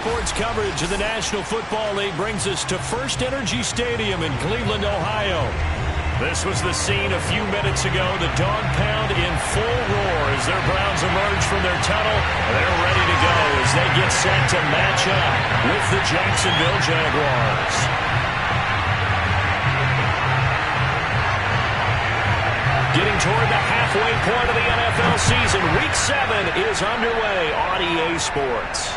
Sports coverage of the National Football League brings us to First Energy Stadium in Cleveland, Ohio. This was the scene a few minutes ago. The dog pound in full roar as their Browns emerge from their tunnel. They're ready to go as they get set to match up with the Jacksonville Jaguars. Getting toward the halfway point of the NFL season, Week 7 is underway on EA Sports.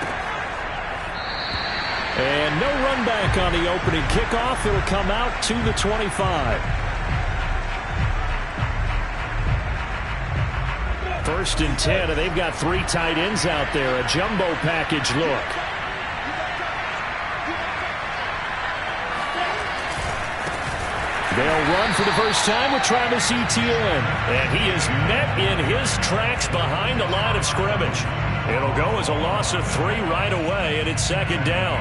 And no run back on the opening kickoff. It'll come out to the 25. First and 10, and they've got 3 tight ends out there. A jumbo package look. They'll run for the first time with Travis Etienne. And he is met in his tracks behind the line of scrimmage. It'll go as a loss of 3 right away, and it's second down.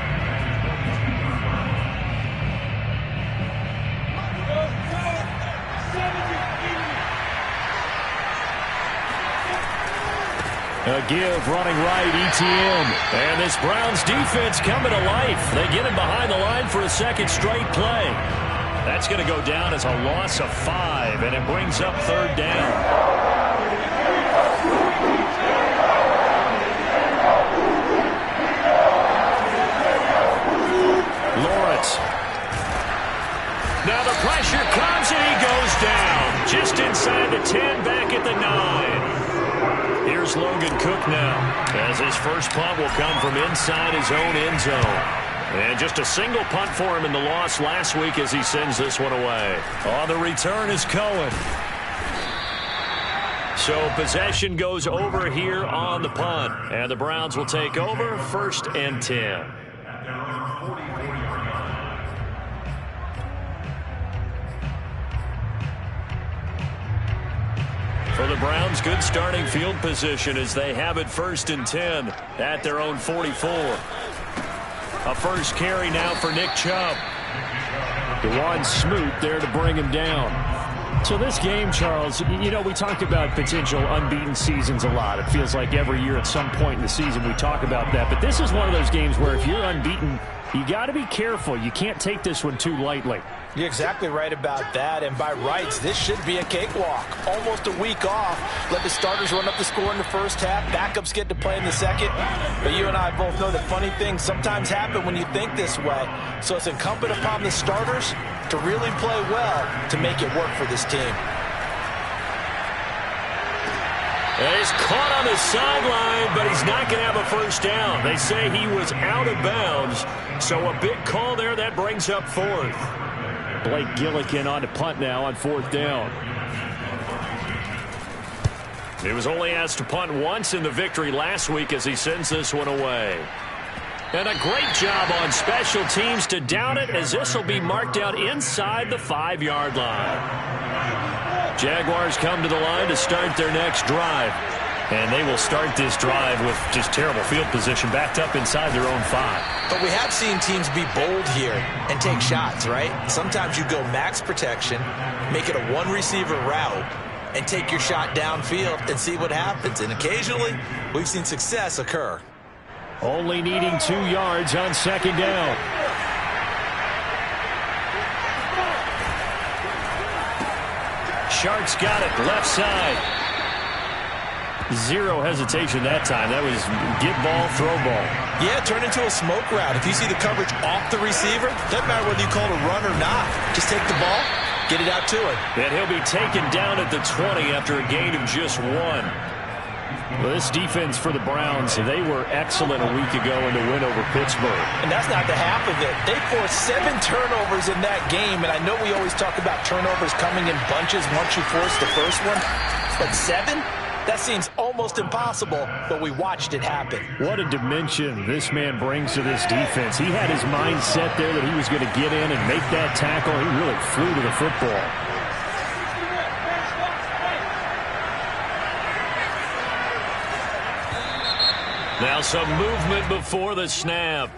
A give running right, Etienne. And this Browns defense coming to life. They get him behind the line for a second straight play. That's going to go down as a loss of 5, and it brings up third down. Lawrence. Now the pressure comes, and he goes down. Just inside the 10, back at the 9. Here's Logan Cook now, as his first punt will come from inside his own end zone. And just a single punt for him in the loss last week as he sends this one away. On the return is Cohen. So possession goes over here on the punt. And the Browns will take over, first and 10. For the Browns, good starting field position as they have it first and 10 at their own 44. A first carry now for Nick Chubb. DeJuan Smoot there to bring him down. So this game, Charles, you know, we talked about potential unbeaten seasons a lot. It feels like every year at some point in the season we talk about that. But this is one of those games where if you're unbeaten, you got to be careful. You can't take this one too lightly. You're exactly right about that, and by rights, this should be a cakewalk. Almost a week off. Let the starters run up the score in the first half. Backups get to play in the second. But you and I both know that funny things sometimes happen when you think this way. So it's incumbent upon the starters to really play well to make it work for this team. And he's caught on the sideline, but he's not going to have a first down. They say he was out of bounds. So a big call there that brings up fourth. Blake Gillikin on to punt now on fourth down. He was only asked to punt once in the victory last week as he sends this one away. And a great job on special teams to down it as this will be marked out inside the 5-yard line. Jaguars come to the line to start their next drive. And they will start this drive with just terrible field position backed up inside their own 5. But we have seen teams be bold here and take shots, right? Sometimes you go max protection, make it a one-receiver route, and take your shot downfield and see what happens. And occasionally, we've seen success occur. Only needing 2 yards on second down. Sharks got it, left side. Zero hesitation that time. That was get ball, throw ball. Yeah, turn into a smoke route. If you see the coverage off the receiver, doesn't matter whether you call it a run or not. Just take the ball, get it out to him. And he'll be taken down at the 20 after a gain of just 1. Well, this defense for the Browns, they were excellent a week ago in the win over Pittsburgh. And that's not the half of it. They forced 7 turnovers in that game, and I know we always talk about turnovers coming in bunches once you force the first one, but 7? That seems almost impossible, but we watched it happen. What a dimension this man brings to this defense. He had his mind set there that he was going to get in and make that tackle. He really flew to the football. Now some movement before the snap.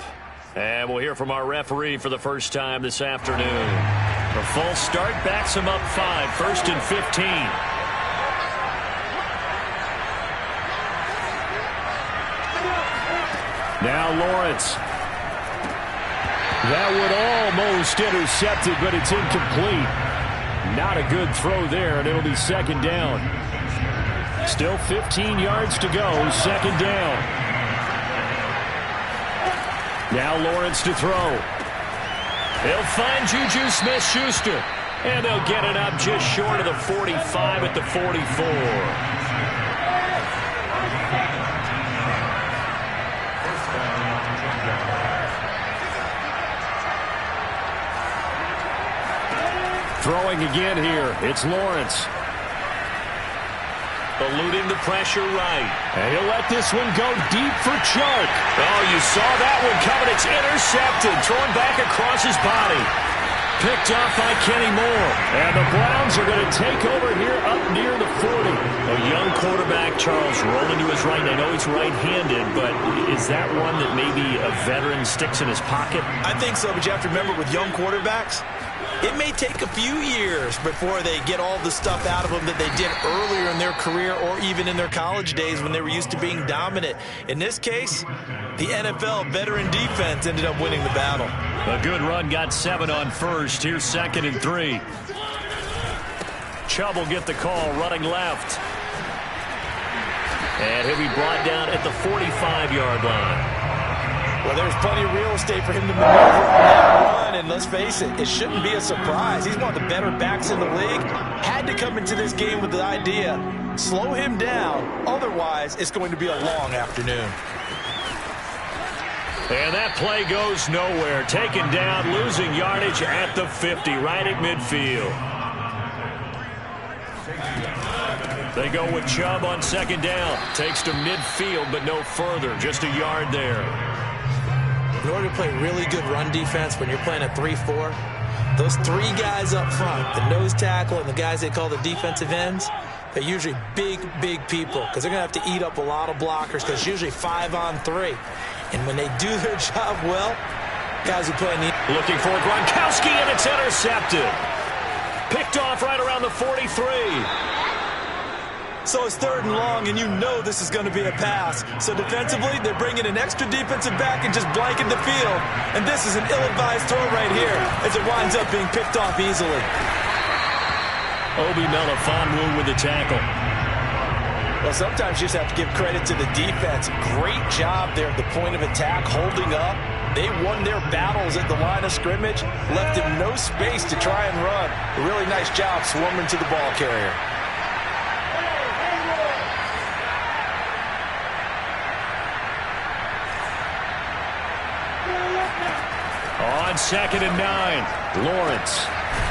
And we'll hear from our referee for the first time this afternoon. The false start backs him up 5, first and 15. Now Lawrence. That would almost intercept it, but it's incomplete. Not a good throw there, and it'll be second down. Still 15 yards to go, second down. Now Lawrence to throw. He'll find Juju Smith-Schuster, and they'll get it up just short of the 45 at the 44. Throwing again here, it's Lawrence. Eluding the pressure right. And he'll let this one go deep for Chark. Oh, you saw that one coming. It's intercepted. Thrown back across his body. Picked off by Kenny Moore. And the Browns are going to take over here up near the 40. A young quarterback, Charles, rolling to his right. I know he's right-handed, but is that one that maybe a veteran sticks in his pocket? I think so, but you have to remember with young quarterbacks, it may take a few years before they get all the stuff out of them that they did earlier in their career or even in their college days when they were used to being dominant. In this case, the NFL veteran defense ended up winning the battle. A good run, got 7 on first. Here's 2nd and 3. Chubb will get the call, running left. And he'll be brought down at the 45-yard line. Well, there's plenty of real estate for him to maneuver on that run, and let's face it, it shouldn't be a surprise. He's one of the better backs in the league. Had to come into this game with the idea, slow him down, otherwise it's going to be a long afternoon. And that play goes nowhere. Taken down, losing yardage at the 50, right at midfield. They go with Chubb on 2nd down. Takes to midfield, but no further. Just a yard there. In order to play really good run defense when you're playing a 3-4, those 3 guys up front, the nose tackle and the guys they call the defensive ends, they're usually big, big people because they're going to have to eat up a lot of blockers because it's usually 5 on 3. And when they do their job well, guys who play in the... Looking for Gronkowski, and it's intercepted. Picked off right around the 43. So it's 3rd and long, and you know this is going to be a pass. So defensively, they bring in an extra defensive back and just blanket the field. And this is an ill-advised throw right here as it winds up being picked off easily. Obi Melifonwu with the tackle. Well, sometimes you just have to give credit to the defense. Great job there at the point of attack, holding up. They won their battles at the line of scrimmage, left him no space to try and run. A really nice job swarming to the ball carrier. On 2nd and 9, Lawrence.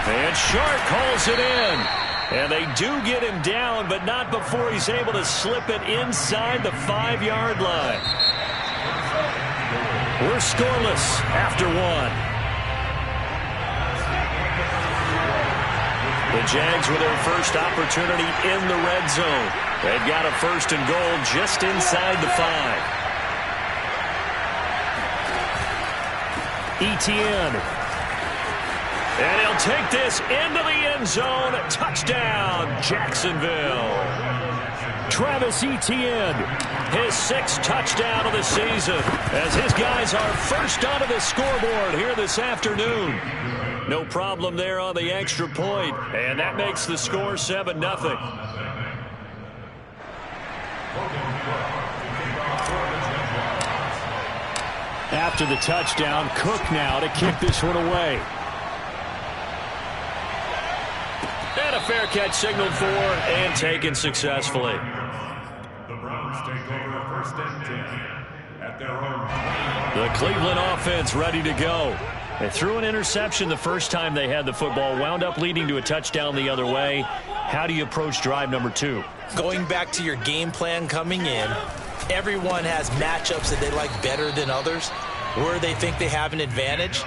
And Shark calls it in. And they do get him down, but not before he's able to slip it inside the 5-yard line. We're scoreless after 1. The Jags with their first opportunity in the red zone. They've got a 1st and goal just inside the 5. Etienne. And he'll take this into the end zone. Touchdown, Jacksonville. Travis Etienne, his 6th touchdown of the season, as his guys are first onto the scoreboard here this afternoon. No problem there on the extra point, and that makes the score 7-0. After the touchdown, Cook now to kick this one away. And a fair catch signaled for and taken successfully. The Browns take over 1st and 10 at their own. The Cleveland offense ready to go. They threw an interception the first time they had the football, wound up leading to a touchdown the other way. How do you approach drive number 2? Going back to your game plan coming in, everyone has matchups that they like better than others. Where they think they have an advantage,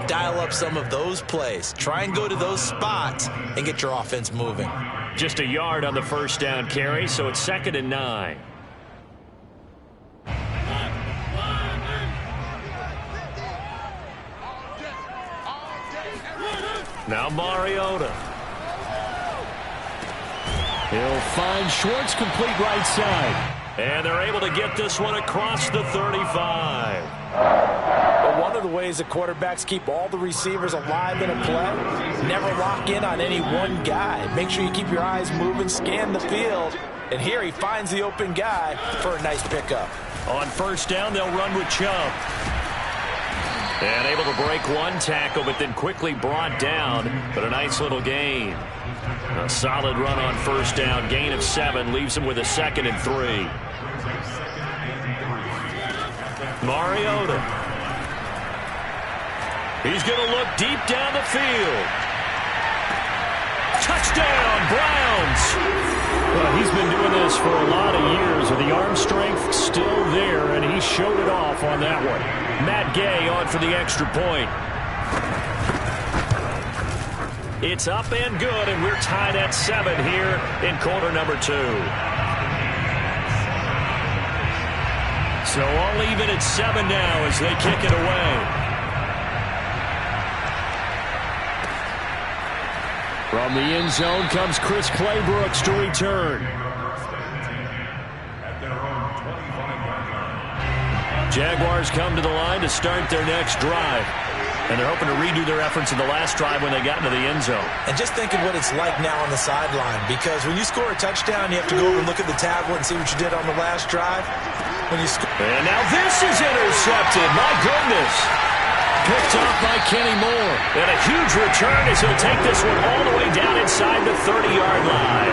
dial up some of those plays. Try and go to those spots and get your offense moving. Just a yard on the 1st down carry, so it's 2nd and 9. Now Mariota. He'll find Schwartz complete right side. And they're able to get this one across the 35. But one of the ways the quarterbacks keep all the receivers alive in a play, never lock in on any one guy. Make sure you keep your eyes moving, scan the field. And here he finds the open guy for a nice pickup. On first down, they'll run with Chubb. And able to break one tackle, but then quickly brought down. But a nice little gain. A solid run on first down. Gain of 7 leaves him with a 2nd and 3. Mariota. He's going to look deep down the field. Touchdown, Browns! Well, he's been doing this for a lot of years with the arm strength still there, and he showed it off on that one. Matt Gay on for the extra point. It's up and good, and we're tied at 7 here in quarter number 2. So all even at 7 now as they kick it away. From the end zone comes Chris Claybrooks to return. Jaguars come to the line to start their next drive. And they're hoping to redo their efforts in the last drive when they got into the end zone. And just think of what it's like now on the sideline. Because when you score a touchdown, you have to go over and look at the tablet and see what you did on the last drive. When you and now this is intercepted. My goodness. Picked off by Kenny Moore. And a huge return as he'll take this one all the way down inside the 30-yard line.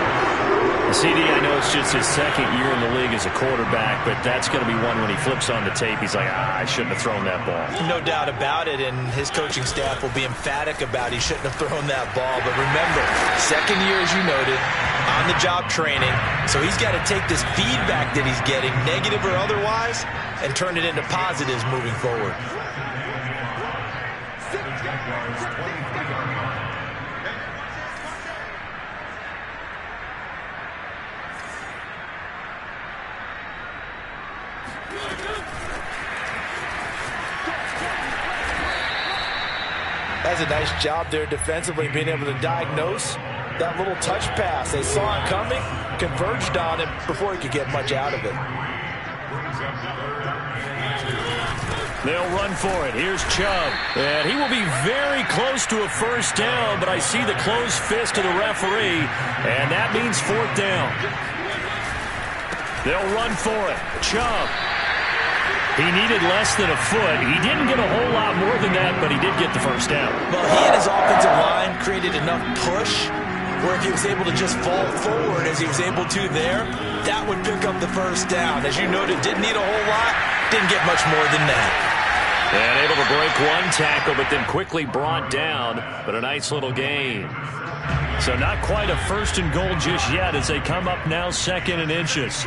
CD, I know it's just his 2nd year in the league as a quarterback, but that's going to be one when he flips on the tape, he's like, I shouldn't have thrown that ball. No doubt about it, and his coaching staff will be emphatic about he shouldn't have thrown that ball. But remember, 2nd year, as you noted, on-the-job training, so he's got to take this feedback that he's getting, negative or otherwise, and turn it into positives moving forward. That's a nice job there defensively, being able to diagnose that little touch pass. They saw it coming, converged on it before he could get much out of it. They'll run for it. Here's Chubb. And he will be very close to a first down, but I see the closed fist of the referee, and that means 4th down. They'll run for it. Chubb. He needed less than a foot. He didn't get a whole lot more than that, but he did get the first down. Well, he and his offensive line created enough push where if he was able to just fall forward as he was able to there, that would pick up the first down. As you noted, didn't need a whole lot, didn't get much more than that. And able to break one tackle, but then quickly brought down, but a nice little gain. So not quite a 1st and goal just yet as they come up now 2nd and inches.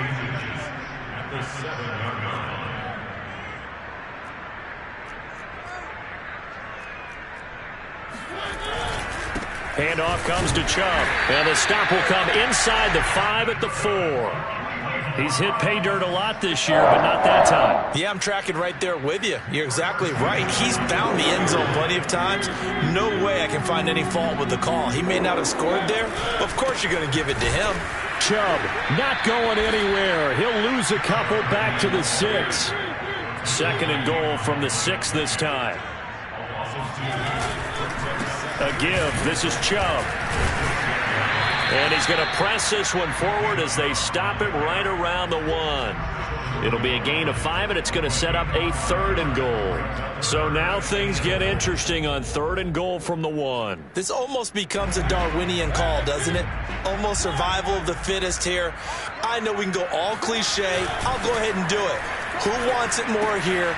Handoff comes to Chubb. And the stop will come inside the 5 at the 4. He's hit pay dirt a lot this year, but not that time. Yeah, I'm tracking right there with you. You're exactly right. He's found the end zone plenty of times. No way I can find any fault with the call. He may not have scored there, but of course you're going to give it to him. Chubb not going anywhere. He'll lose a couple back to the 6. 2nd and goal from the 6 this time. A give. This is Chubb. And he's going to press this one forward as they stop it right around the 1. It'll be a gain of 5, and it's going to set up a 3rd and goal. So now things get interesting on 3rd and goal from the 1. This almost becomes a Darwinian call, doesn't it? Almost survival of the fittest here. I know we can go all cliche. I'll go ahead and do it. Who wants it more here?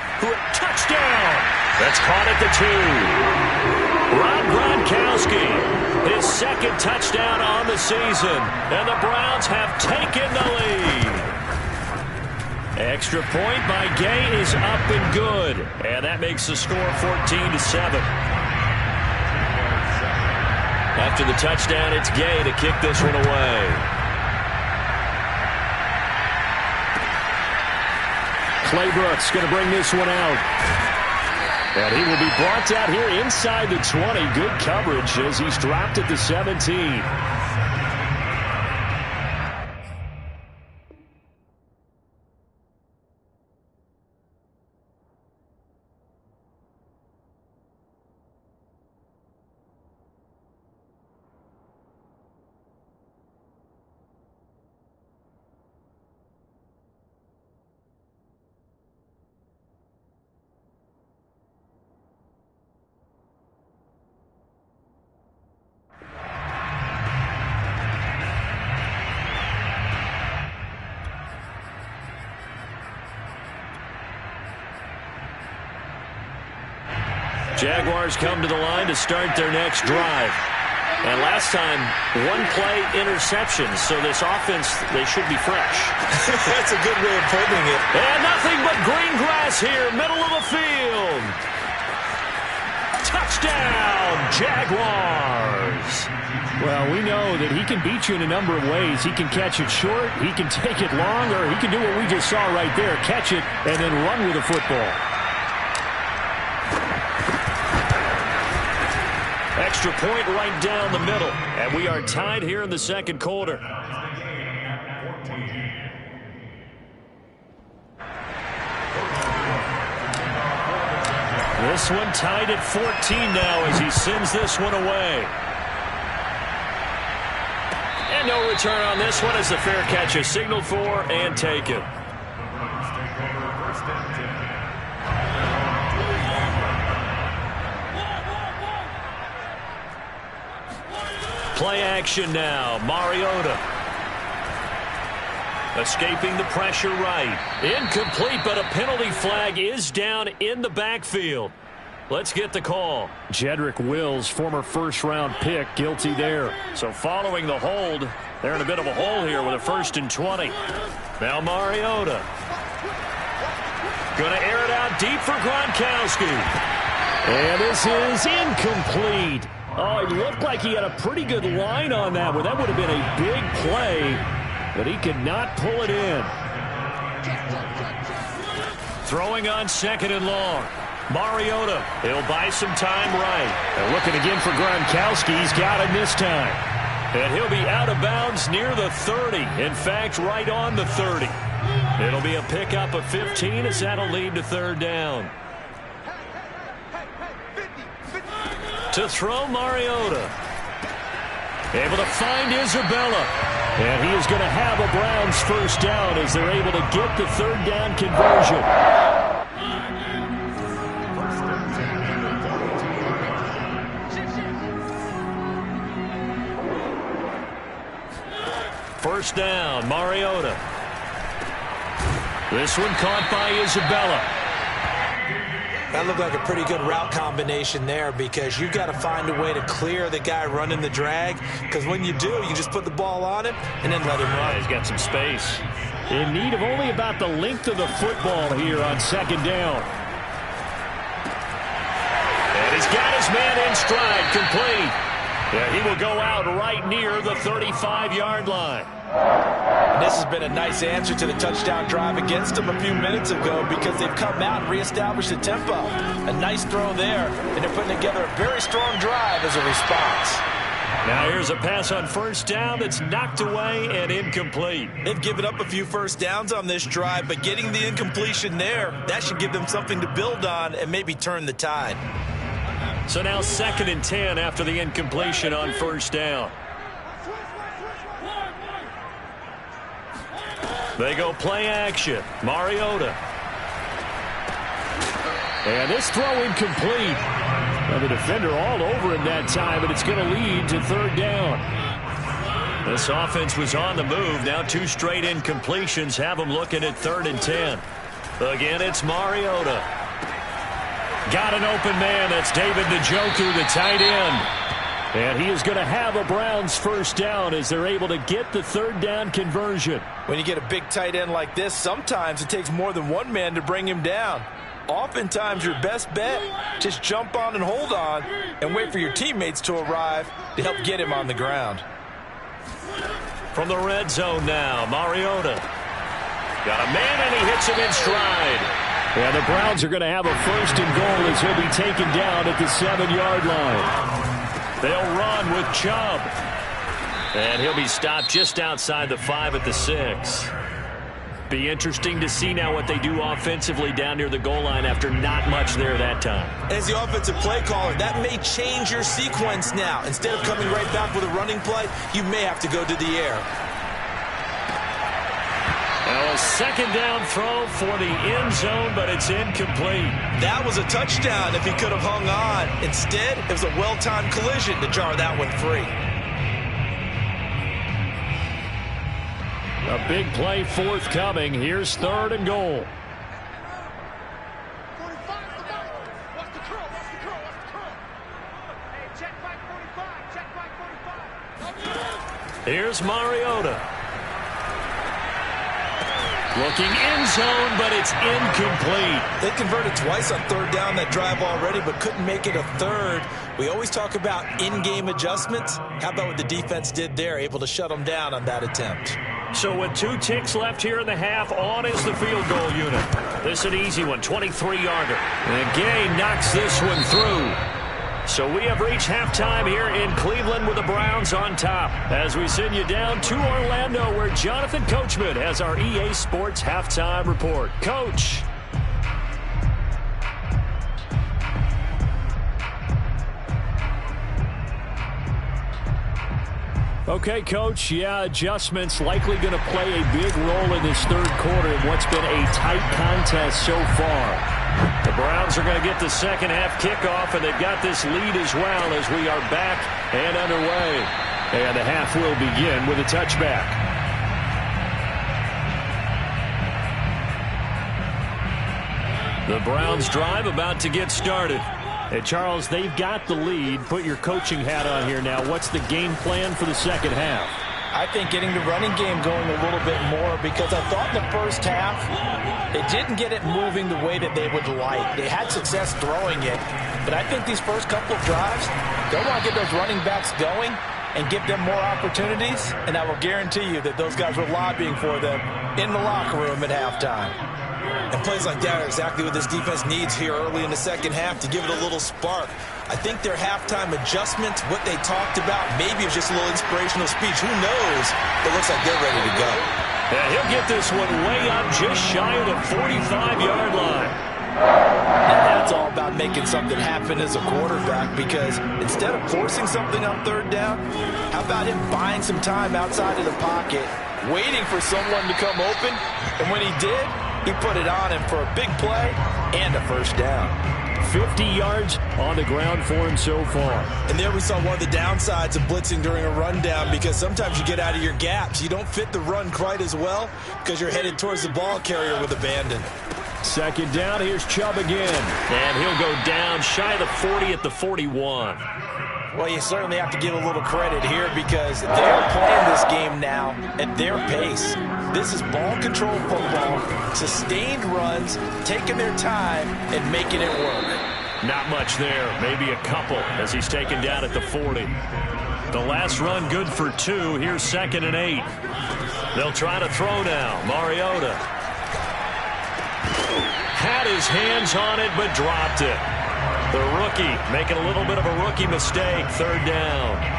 Touchdown! That's caught at the 2. Rob Gronkowski, his 2nd touchdown on the season, and the Browns have taken the lead. Extra point by Gay is up and good, and that makes the score 14-7. After the touchdown, it's Gay to kick this one away. Claybrooks going to bring this one out. And he will be brought out here inside the 20. Good coverage as he's dropped at the 17. Jaguars come to the line to start their next drive. And last time, one play interception. So this offense, they should be fresh. That's a good way of putting it. And nothing but green grass here, middle of the field. Touchdown, Jaguars. Well, we know that he can beat you in a number of ways. He can catch it short, he can take it long, or he can do what we just saw right there, catch it and then run with the football. Extra point right down the middle. And we are tied here in the second quarter. This one tied at 14 now as he sends this one away. And no return on this one as the fair catch is signaled for and taken. Play action now. Mariota. Escaping the pressure right. Incomplete, but a penalty flag is down in the backfield. Let's get the call. Jedrick Wills, former first-round pick, guilty there. So following the hold, they're in a bit of a hole here with a 1st and 20. Now Mariota. Going to air it out deep for Gronkowski. And this is incomplete. Oh, it looked like he had a pretty good line on that one. That would have been a big play, but he could not pull it in. Throwing on 2nd and long. Mariota, he'll buy some time right. They're looking again for Gronkowski. He's got him this time. And he'll be out of bounds near the 30. In fact, right on the 30. It'll be a pickup of 15 as that'll lead to 3rd down. To throw Mariota. Able to find Isabella. And he is going to have a Browns 1st down as they're able to get the 3rd down conversion. First down, Mariota. This one caught by Isabella. That looked like a pretty good route combination there because you've got to find a way to clear the guy running the drag, because when you do, you just put the ball on him and then let him run. He's got some space. In need of only about the length of the football here on 2nd down. And he's got his man in stride, complete. Yeah, he will go out right near the 35-yard line. And this has been a nice answer to the touchdown drive against them a few minutes ago because they've come out and reestablished the tempo. A nice throw there, and they're putting together a very strong drive as a response. Now here's a pass on 1st down that's knocked away and incomplete. They've given up a few 1st downs on this drive, but getting the incompletion there, that should give them something to build on and maybe turn the tide. So now 2nd and 10 after the incompletion on 1st down. They go play action. Mariota. And this throw incomplete. Well, the defender all over him that time, but it's going to lead to 3rd down. This offense was on the move. Now 2 straight incompletions have them looking at 3rd and 10. Again, it's Mariota. Got an open man. That's David Njoku, the tight end. And he is going to have a Browns 1st down as they're able to get the 3rd down conversion. When you get a big tight end like this, sometimes it takes more than one man to bring him down. Oftentimes, your best bet, just jump on and hold on and wait for your teammates to arrive to help get him on the ground. From the red zone now, Mariota. Got a man, and he hits him in stride. Yeah, the Browns are going to have a 1st and goal as he'll be taken down at the 7-yard line. They'll run with Chubb. And he'll be stopped just outside the 5 at the 6. Be interesting to see now what they do offensively down near the goal line after not much there that time. As the offensive play caller, that may change your sequence now. Instead of coming right back with a running play, you may have to go to the air. Now a 2nd down throw for the end zone, but it's incomplete. That was a touchdown if he could have hung on. Instead, it was a well-timed collision to jar that one free. A big play forthcoming. Here's 3rd and goal. Here's Mariota. Looking end zone, but it's incomplete. They converted twice on third down that drive already, but couldn't make it a third. We always talk about in-game adjustments. How about what the defense did there, able to shut them down on that attempt? So with 2 ticks left here in the half, on is the field goal unit. This is an easy one, 23-yarder. And Gay knocks this one through. So we have reached halftime here in Cleveland with the Browns on top. As we send you down to Orlando, where Jonathan Coachman has our EA Sports halftime report. Coach. Okay, Coach. Yeah, adjustments likely going to play a big role in this third quarter in what's been a tight contest so far. The Browns are going to get the second half kickoff, and they've got this lead as well as we are back and underway. And the half will begin with a touchback. The Browns drive about to get started. Hey, Charles, they've got the lead. Put your coaching hat on here now. What's the game plan for the second half? I think getting the running game going a little bit more, because I thought in the first half they didn't get it moving the way that they would like. They had success throwing it, but I think these first couple of drives, they'll want to get those running backs going and give them more opportunities, and I will guarantee you that those guys were lobbying for them in the locker room at halftime. And plays like that are exactly what this defense needs here early in the second half to give it a little spark. I think their halftime adjustments, what they talked about, maybe it was just a little inspirational speech. Who knows? It looks like they're ready to go. Yeah, he'll get this one way up just shy of the 45-yard line. And that's all about making something happen as a quarterback, because instead of forcing something on third down, how about him buying some time outside of the pocket, waiting for someone to come open, and when he did, he put it on him for a big play and a first down. 50 yards on the ground for him so far. And there we saw one of the downsides of blitzing during a rundown, because sometimes you get out of your gaps. You don't fit the run quite as well because you're headed towards the ball carrier with abandon. Second down, here's Chubb again. And he'll go down shy of the 40 at the 41. Well, you certainly have to give a little credit here, because they're playing this game now at their pace. This is ball control football, sustained runs, taking their time and making it work. Not much there, maybe a couple as he's taken down at the 40. The last run good for 2. Here's 2nd and 8. They'll try to throw now. Mariota had his hands on it but dropped it. The rookie making a little bit of a rookie mistake. Third down.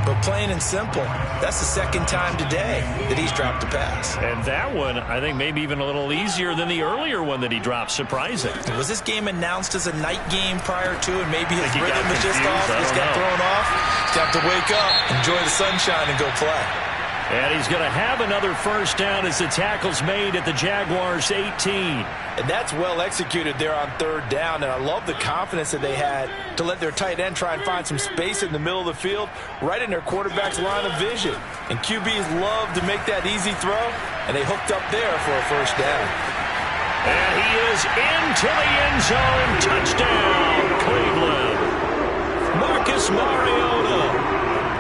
But plain and simple, that's the second time today that he's dropped a pass. And that one, I think, maybe even a little easier than the earlier one that he dropped. Surprising. Was this game announced as a night game prior to, and maybe his rhythm was just off? Just got thrown off. He's got to wake up, enjoy the sunshine, and go play. And he's going to have another first down as the tackle's made at the Jaguars' 18. And that's well executed there on third down. And I love the confidence that they had to let their tight end try and find some space in the middle of the field, right in their quarterback's line of vision. And QBs love to make that easy throw, and they hooked up there for a first down. And he is into the end zone. Touchdown, Cleveland. Marcus Mariota.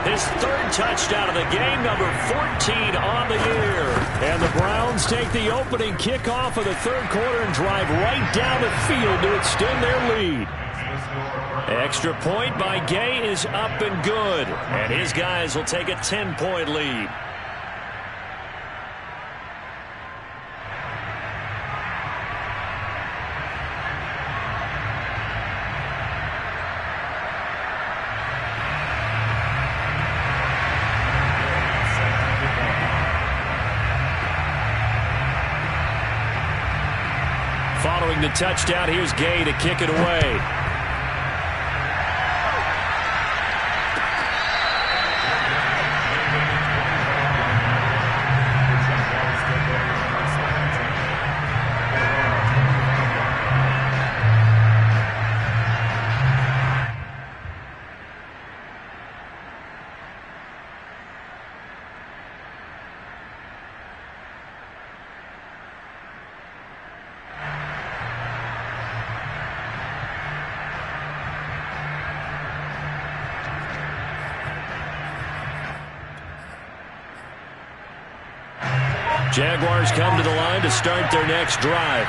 His third touchdown of the game, number 14 on the year. And the Browns take the opening kickoff of the third quarter and drive right down the field to extend their lead. Extra point by Gay is up and good. And his guys will take a 10-point lead. Following the touchdown, here's Gay to kick it away. Jaguars come to the line to start their next drive.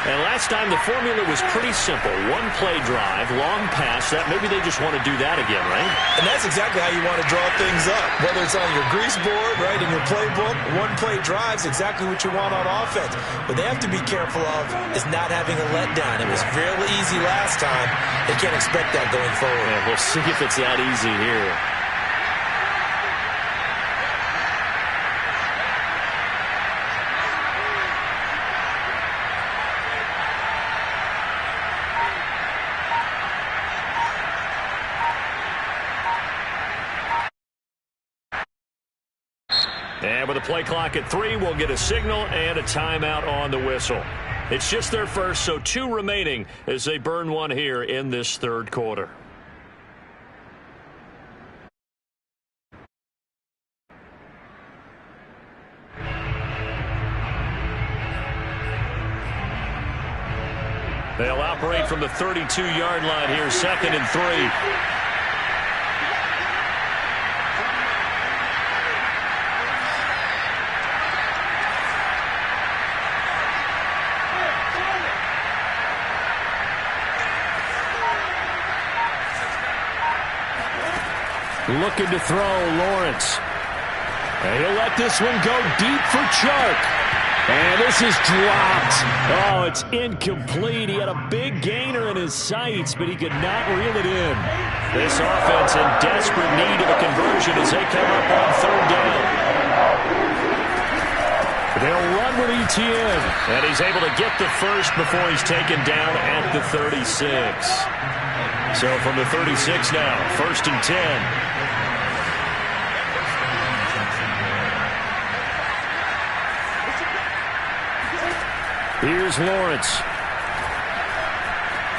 And last time the formula was pretty simple. One-play drive, long pass. That maybe they just want to do that again, right? And that's exactly how you want to draw things up. Whether it's on your grease board, right, in your playbook, one-play drive's exactly what you want on offense. What they have to be careful of is not having a letdown. It was fairly easy last time. They can't expect that going forward. Yeah, we'll see if it's that easy here. And with the play clock at 3, we'll get a signal and a timeout on the whistle. It's just their first, so 2 remaining as they burn one here in this third quarter. They'll operate from the 32-yard line here, 2nd and 3. Looking to throw, Lawrence. And he'll let this one go deep for Chark. And this is dropped. Oh, it's incomplete. He had a big gainer in his sights, but he could not reel it in. This offense in desperate need of a conversion as they come up on 3rd down. They'll run with ETN. And he's able to get the first before he's taken down at the 36. So from the 36 now, 1st and 10. Here's Lawrence.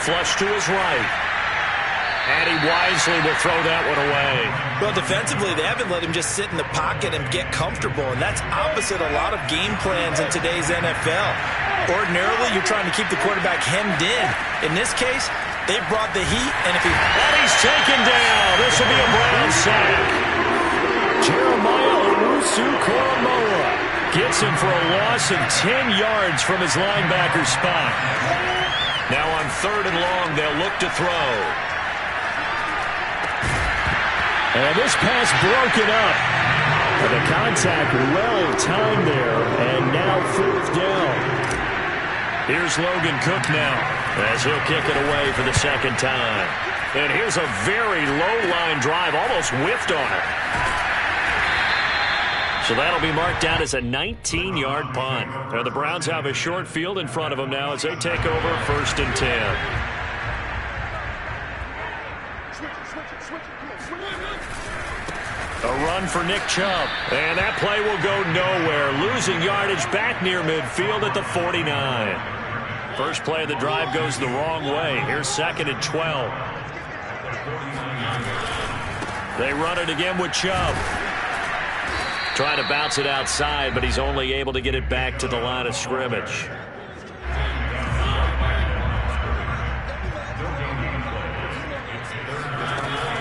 Flush to his right. And he wisely will throw that one away. Well, defensively, they haven't let him just sit in the pocket and get comfortable, and that's opposite a lot of game plans in today's NFL. Ordinarily, you're trying to keep the quarterback hemmed in. In this case, they brought the heat, and if he... And he's taken down. This will be a Brown sack. Jeremiah Owusu-Koramoah gets him for a loss of 10 yards from his linebacker spot. Now on 3rd and long, they'll look to throw. And this pass broken up. And the contact well timed there. And now 4th down. Here's Logan Cook now as he'll kick it away for the 2nd time. And here's a very low-line drive, almost whiffed on it. So that'll be marked down as a 19-yard punt. Now the Browns have a short field in front of them now as they take over 1st and 10. A run for Nick Chubb. And that play will go nowhere. Losing yardage back near midfield at the 49. First play of the drive goes the wrong way. Here's 2nd and 12. They run it again with Chubb. Trying to bounce it outside, but he's only able to get it back to the line of scrimmage.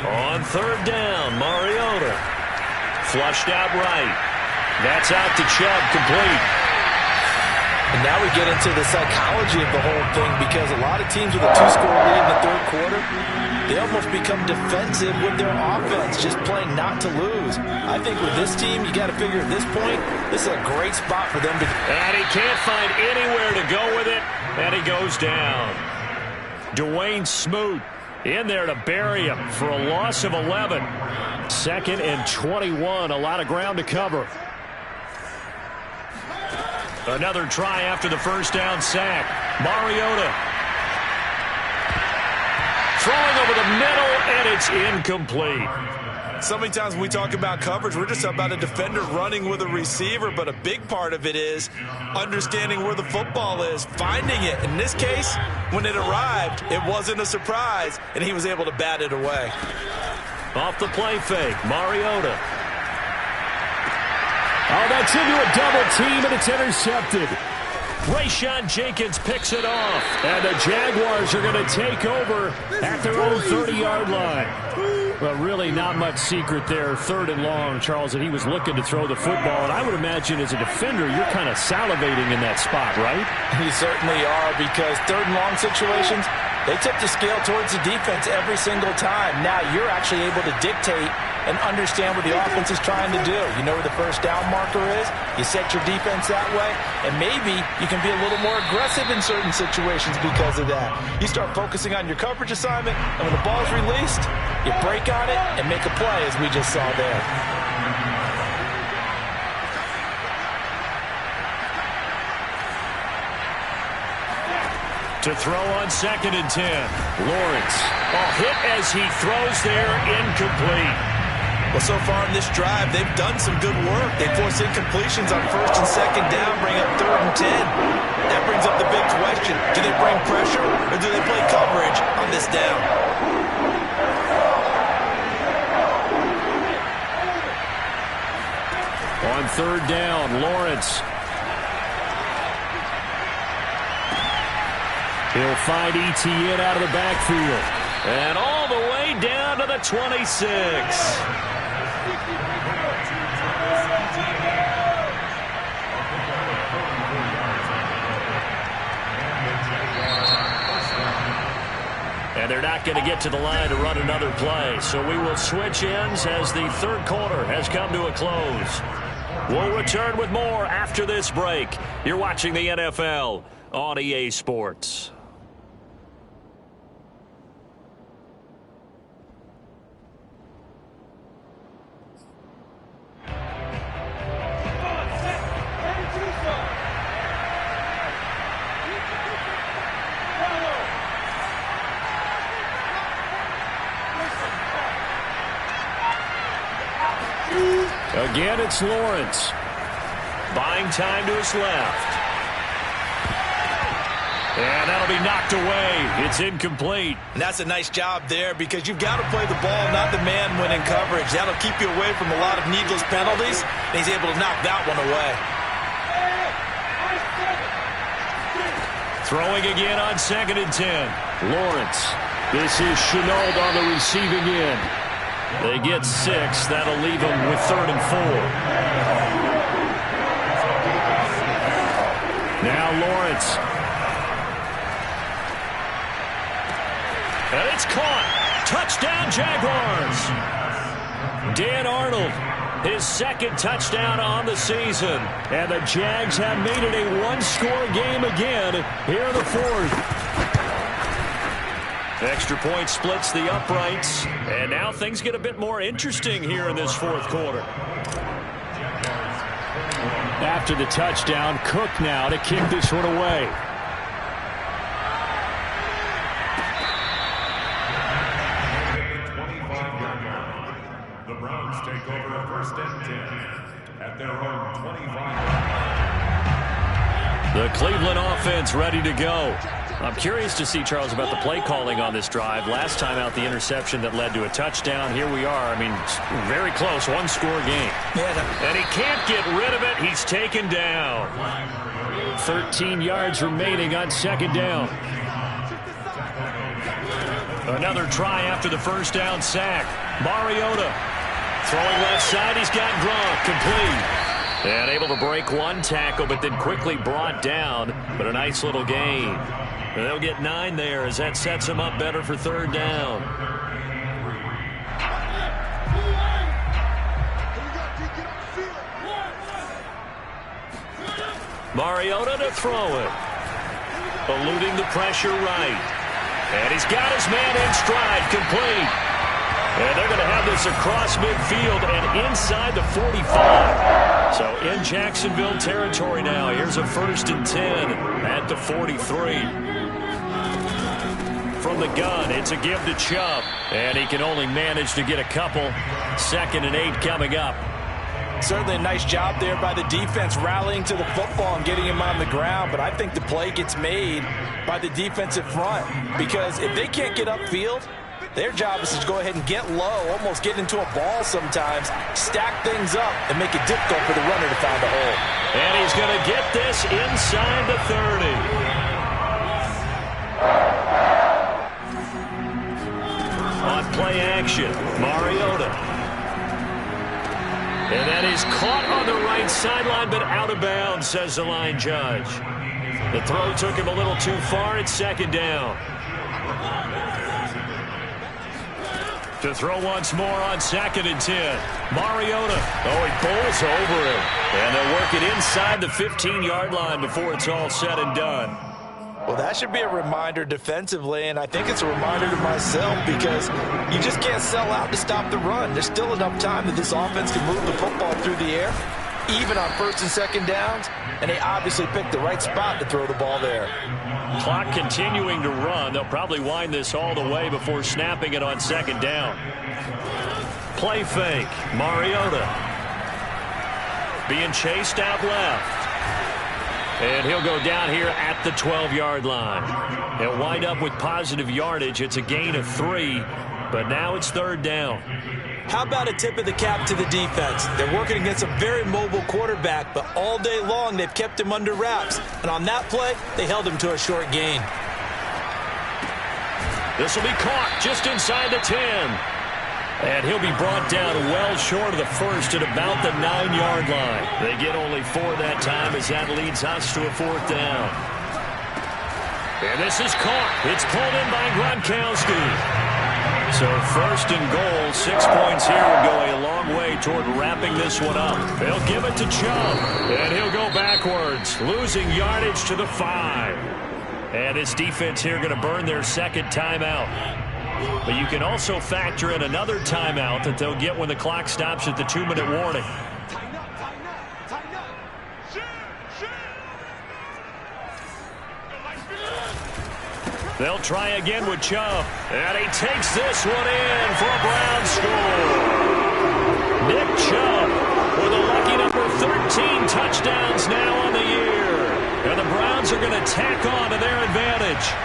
On 3rd down, Mariota. Flushed out right. That's out to Chubb, complete. And now we get into the psychology of the whole thing, because a lot of teams with a 2-score lead in the 3rd quarter, they almost become defensive with their offense, just playing not to lose. I think with this team, you got to figure at this point, this is a great spot for them to... And he can't find anywhere to go with it, and he goes down. Dwayne Smoot in there to bury him for a loss of 11. 2nd and 21, a lot of ground to cover. Another try after the 1st down sack. Mariota throwing over the middle, and it's incomplete. So many times when we talk about coverage, we're just about a defender running with a receiver, but a big part of it is understanding where the football is, finding it. In this case, when it arrived, it wasn't a surprise, and he was able to bat it away. Off the play fake, Mariota. Oh, that's into a double team, and it's intercepted. Rayshawn Jenkins picks it off. And the Jaguars are going to take over at their own 30-yard line. Well, really not much secret there. 3rd and long, Charles, that he was looking to throw the football. And I would imagine as a defender, you're kind of salivating in that spot, right? You certainly are, because 3rd and long situations, they tip the scale towards the defense every single time. Now you're actually able to dictate and understand what the offense is trying to do. You know where the first down marker is. You set your defense that way, and maybe you can be a little more aggressive in certain situations because of that. You start focusing on your coverage assignment, and when the ball's released, you break on it and make a play, as we just saw there. To throw on 2nd and 10. Lawrence. Hit as he throws there, incomplete. Well, so far in this drive, they've done some good work. They force incompletions on 1st and 2nd down, bring up 3rd and 10. That brings up the big question. Do they bring pressure or do they play coverage on this down? On 3rd down, Lawrence. He'll find ETN out of the backfield. And all the way down to the 26. And they're not going to get to the line to run another play. So we will switch ends as the 3rd quarter has come to a close. We'll return with more after this break. You're watching the NFL on EA Sports. Again, it's Lawrence. Buying time to his left. And that'll be knocked away. It's incomplete. And that's a nice job there, because you've got to play the ball, not the man when in coverage. That'll keep you away from a lot of needless penalties, and he's able to knock that one away. Throwing again on 2nd and 10. Lawrence. This is Chenault on the receiving end. They get 6. That'll leave them with 3rd and 4. Now Lawrence. And it's caught. Touchdown, Jaguars. Dan Arnold, his 2nd touchdown on the season. And the Jags have made it a one-score game again here in the 4th. Extra point splits the uprights. And now things get a bit more interesting here in this 4th quarter. After the touchdown, Cook now to kick this one away. The Browns take over 1st and 10 at their own 25. The Cleveland offense ready to go. I'm curious to see, Charles, about the play calling on this drive. Last time out, the interception that led to a touchdown. Here we are. I mean, very close, one-score game. And he can't get rid of it. He's taken down. 13 yards remaining on 2nd down. Another try after the 1st down sack. Mariota throwing left side. He's got Gronk complete. And able to break one tackle, but then quickly brought down. But a nice little gain. And they'll get 9 there as that sets them up better for 3rd down. Mariota to throw it. Eluding the pressure right. And he's got his man in stride, complete. And they're going to have this across midfield and inside the 45. So in Jacksonville territory now. Here's a 1st and 10 at the 43. From the gun, it's a give to Chubb. And he can only manage to get a couple. 2nd and 8 coming up. Certainly a nice job there by the defense rallying to the football and getting him on the ground. But I think the play gets made by the defensive front. Because if they can't get upfield, Their job is to go ahead and get low, almost get into a ball sometimes, stack things up, and make it difficult for the runner to find a hole. And he's going to get this inside the 30. On play action, Mariota. And that is caught on the right sideline, but out of bounds, says the line judge. The throw took him a little too far. It's second down. To throw once more on 2nd and 10. Mariota. Oh, he pulls over him. And they'll work it inside the 15-yard line before it's all said and done. Well, that should be a reminder defensively, and I think it's a reminder to myself because you just can't sell out to stop the run. There's still enough time that this offense can move the football through the air, even on 1st and 2nd downs, and they obviously picked the right spot to throw the ball there. Clock continuing to run. They'll probably wind this all the way before snapping it on 2nd down. Play fake. Mariota being chased out left. And he'll go down here at the 12-yard line. He'll wind up with positive yardage. It's a gain of 3, but now it's 3rd down. How about a tip of the cap to the defense? They're working against a very mobile quarterback, but all day long they've kept him under wraps. And on that play, they held him to a short gain. This will be caught just inside the 10. And he'll be brought down well short of the 1st at about the 9-yard line. They get only 4 that time as that leads us to a 4th down. And this is caught. It's pulled in by Gronkowski. So 1st and goal, 6 points here will go a long way toward wrapping this one up. They'll give it to Chubb. And he'll go backwards, losing yardage to the 5. And this defense here going to burn their 2nd timeout. But you can also factor in another timeout that they'll get when the clock stops at the 2-minute warning. They'll try again with Chubb. And he takes this one in for a Browns score. Nick Chubb with a lucky number 13 touchdowns now on the year. And the Browns are going to tack on to their advantage.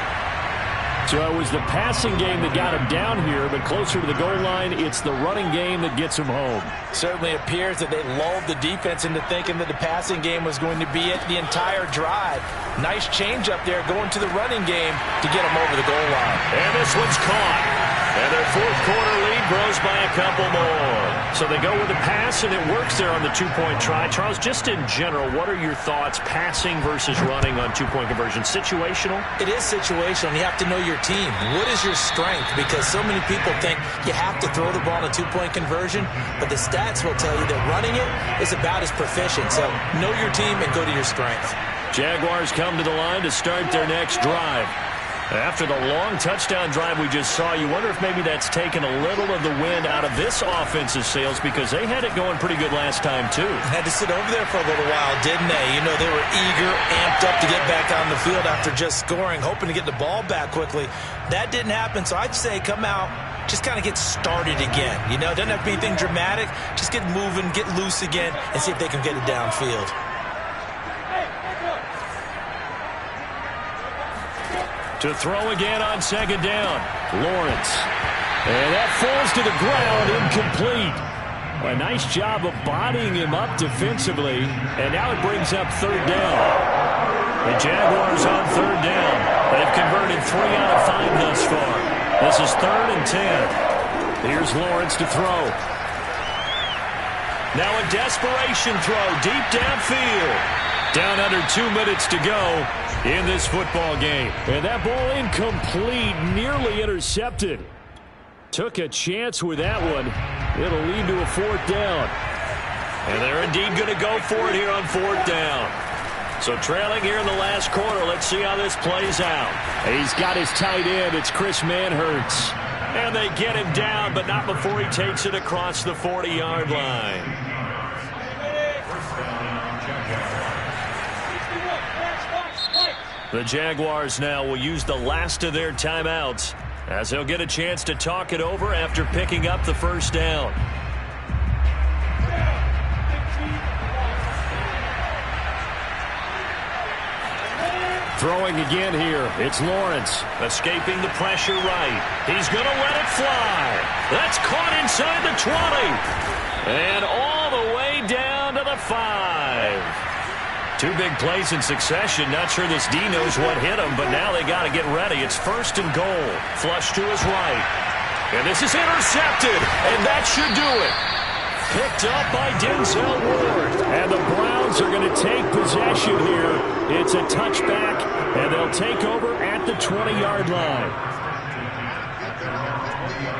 So it was the passing game that got him down here, but closer to the goal line, it's the running game that gets him home. Certainly appears that they lulled the defense into thinking that the passing game was going to be it the entire drive. Nice change up there going to the running game to get them over the goal line. And this one's caught. And their 4th quarter lead grows by a couple more. So they go with the pass, and it works there on the 2-point try. Charles, just in general, what are your thoughts passing versus running on 2-point conversion? Situational? It is situational. You have to know your team. What is your strength? Because so many people think you have to throw the ball in a 2-point conversion, but the stats will tell you that running it is about as proficient. So know your team and go to your strength. Jaguars come to the line to start their next drive. After the long touchdown drive we just saw, you wonder if maybe that's taken a little of the wind out of this offensive sails because they had it going pretty good last time, too. Had to sit over there for a little while, didn't they? You know, they were eager, amped up to get back on the field after just scoring, hoping to get the ball back quickly. That didn't happen, so I'd say come out, just kind of get started again. You know, doesn't have to be anything dramatic. Just get moving, get loose again, and see if they can get it downfield. To throw again on 2nd down, Lawrence. And that falls to the ground, incomplete. A nice job of bodying him up defensively, and now it brings up 3rd down. The Jaguars on 3rd down. They've converted 3 out of 5 thus far. This is 3rd and 10. Here's Lawrence to throw. Now a desperation throw deep downfield. Down under 2 minutes to go in this football game. And that ball incomplete, nearly intercepted. Took a chance with that one. It'll lead to a 4th down. And they're indeed going to go for it here on 4th down. So trailing here in the last quarter, let's see how this plays out. He's got his tight end. It's Chris Manhertz. And they get him down, but not before he takes it across the 40-yard line. The Jaguars now will use the last of their timeouts as they'll get a chance to talk it over after picking up the 1st down. Throwing again here. It's Lawrence. Escaping the pressure right. He's going to let it fly. That's caught inside the 20. And all the way down to the 5. Two big plays in succession. Not sure this D knows what hit him, but now they got to get ready. It's 1st and goal. Flush to his right. And this is intercepted. And that should do it. Picked up by Denzel Ward. And the Browns are going to take possession here. It's a touchback, and they'll take over at the 20-yard line.